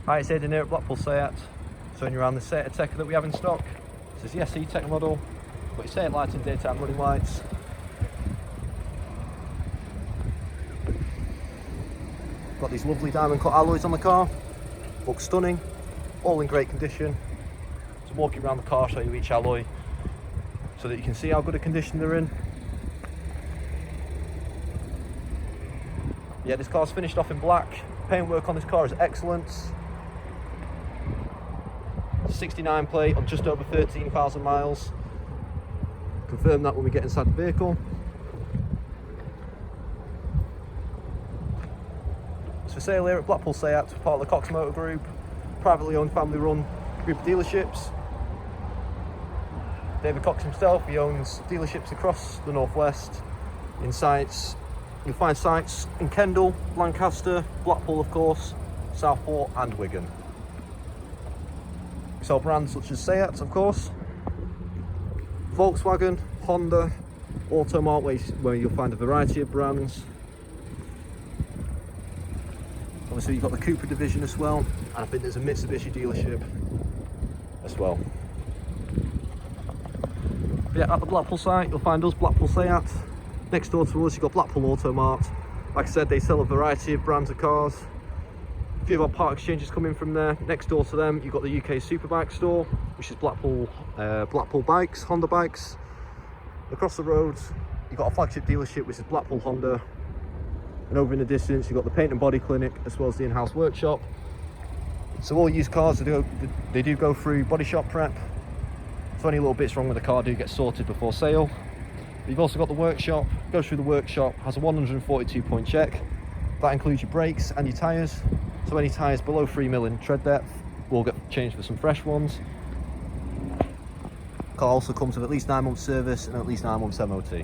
Hi, it's Aidan here at Blackpool Seat, showing you around the Seat Ateca that we have in stock. This is the SE Tech model, got your Seat lights and daytime running lights. Got these lovely diamond cut alloys on the car, looks stunning, all in great condition. So walking around the car, show you each alloy so that you can see how good a condition they're in. Yeah, this car's finished off in black. Paintwork on this car is excellent. 69 plate on just over 13,000 miles. Confirm that when we get inside the vehicle. It's for sale here at Blackpool Seat, part of the Cox Motor Group, privately owned, family run group of dealerships. David Cox himself, he owns dealerships across the northwest. In sites, you'll find sites in Kendal, Lancaster, Blackpool of course, Southport and Wigan. We sell brands such as Seat, of course, Volkswagen, Honda, Automart, where you'll find a variety of brands. Obviously you've got the Cooper division as well, and I think there's a Mitsubishi dealership as well. But yeah, at the Blackpool site you'll find us, Blackpool Seat. Next door to us you've got Blackpool Automart. Like I said, they sell a variety of brands of cars. A few of our part exchanges coming from there. Next door to them you've got the UK Superbike store, which is Blackpool Bikes, Honda Bikes. Across the road you've got a flagship dealership, which is Blackpool Honda. And over in the distance you've got the paint and body clinic, as well as the in-house workshop. So all used cars, they do go through body shop prep. So any little bits wrong with the car do get sorted before sale. But you've also got the workshop, goes through the workshop, has a 142 point check. That includes your brakes and your tyres. So any tyres below 3 mm in tread depth will get changed for some fresh ones. The car also comes with at least 9 months service and at least 9 months MOT.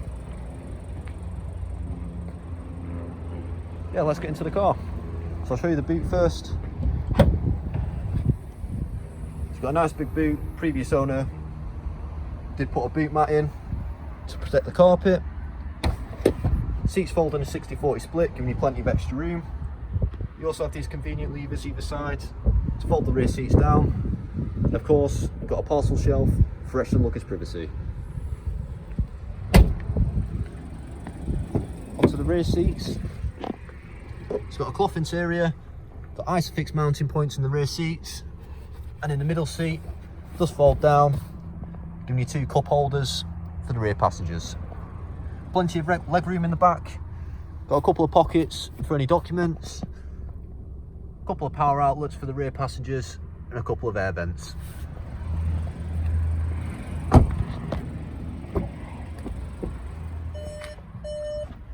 Yeah, let's get into the car. So I'll show you the boot first. It's got a nice big boot. Previous owner did put a boot mat in to protect the carpet. Seats fold in a 60/40 split, giving you plenty of extra room. You also have these convenient levers either side to fold the rear seats down. And of course, you've got a parcel shelf for extra luggage privacy. Onto the rear seats. It's got a cloth interior, got Isofix mounting points in the rear seats, and in the middle seat, it does fold down, giving you 2 cup holders for the rear passengers. Plenty of leg room in the back, got a couple of pockets for any documents, a couple of power outlets for the rear passengers, and a couple of air vents.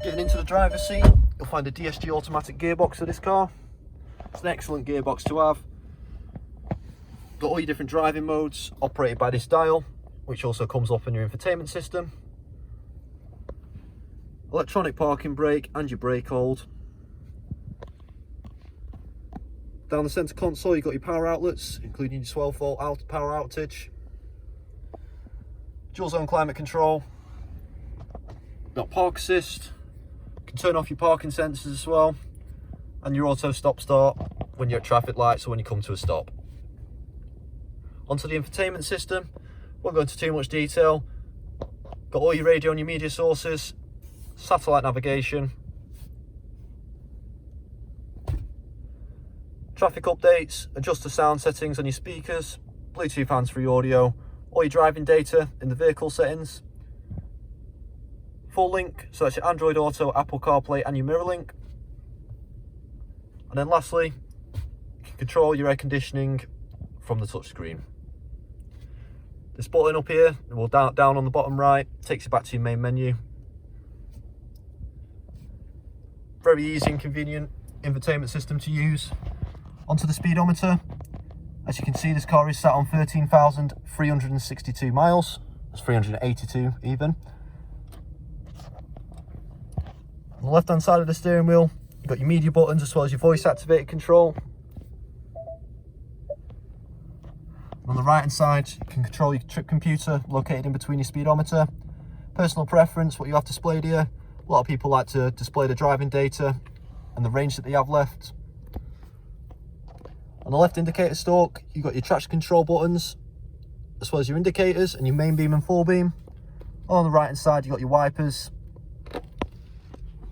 Getting into the driver's seat, you'll find a DSG automatic gearbox for this car. It's an excellent gearbox to have. Got all your different driving modes operated by this dial, which also comes up in your infotainment system. Electronic parking brake and your brake hold. Down the centre console you've got your power outlets, including your 12 volt power outage. Dual zone climate control. Got park assist. You can turn off your parking sensors as well. And your auto stop start when you're at traffic lights or when you come to a stop. Onto the infotainment system. Won't go into too much detail. Got all your radio and your media sources. Satellite navigation. Traffic updates, adjust the sound settings on your speakers, Bluetooth hands-free audio, all your driving data in the vehicle settings. Full link, so that's your Android Auto, Apple CarPlay and your mirror link. And then lastly, you can control your air conditioning from the touchscreen. This button up here, will down on the bottom right, takes you back to your main menu. Very easy and convenient infotainment system to use. Onto the speedometer. As you can see, this car is sat on 13,362 miles. That's 382 even. On the left hand side of the steering wheel, you've got your media buttons as well as your voice activated control. On the right hand side, you can control your trip computer located in between your speedometer. Personal preference, what you have displayed here. A lot of people like to display the driving data and the range that they have left. On the left indicator stalk, you've got your traction control buttons, as well as your indicators and your main beam and full beam. On the right hand side, you've got your wipers.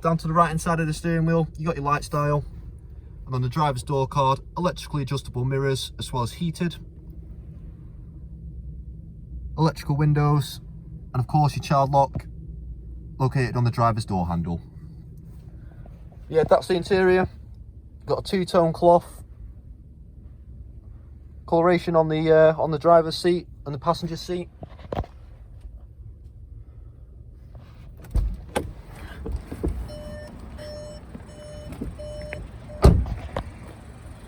Down to the right hand side of the steering wheel, you've got your lights dial. And on the driver's door card, electrically adjustable mirrors, as well as heated. Electrical windows, and of course your child lock, located on the driver's door handle. Yeah, that's the interior. Got a two-tone cloth. Coloration on the driver's seat and the passenger seat.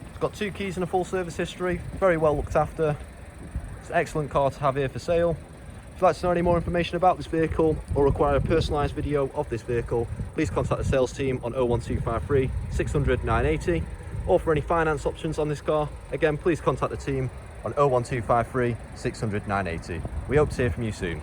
It's got 2 keys and a full service history. Very well looked after. It's an excellent car to have here for sale. If you'd like to know any more information about this vehicle or require a personalised video of this vehicle, please contact the sales team on 01253 600 980. Or for any finance options on this car, again, please contact the team on 01253 600 980. We hope to hear from you soon.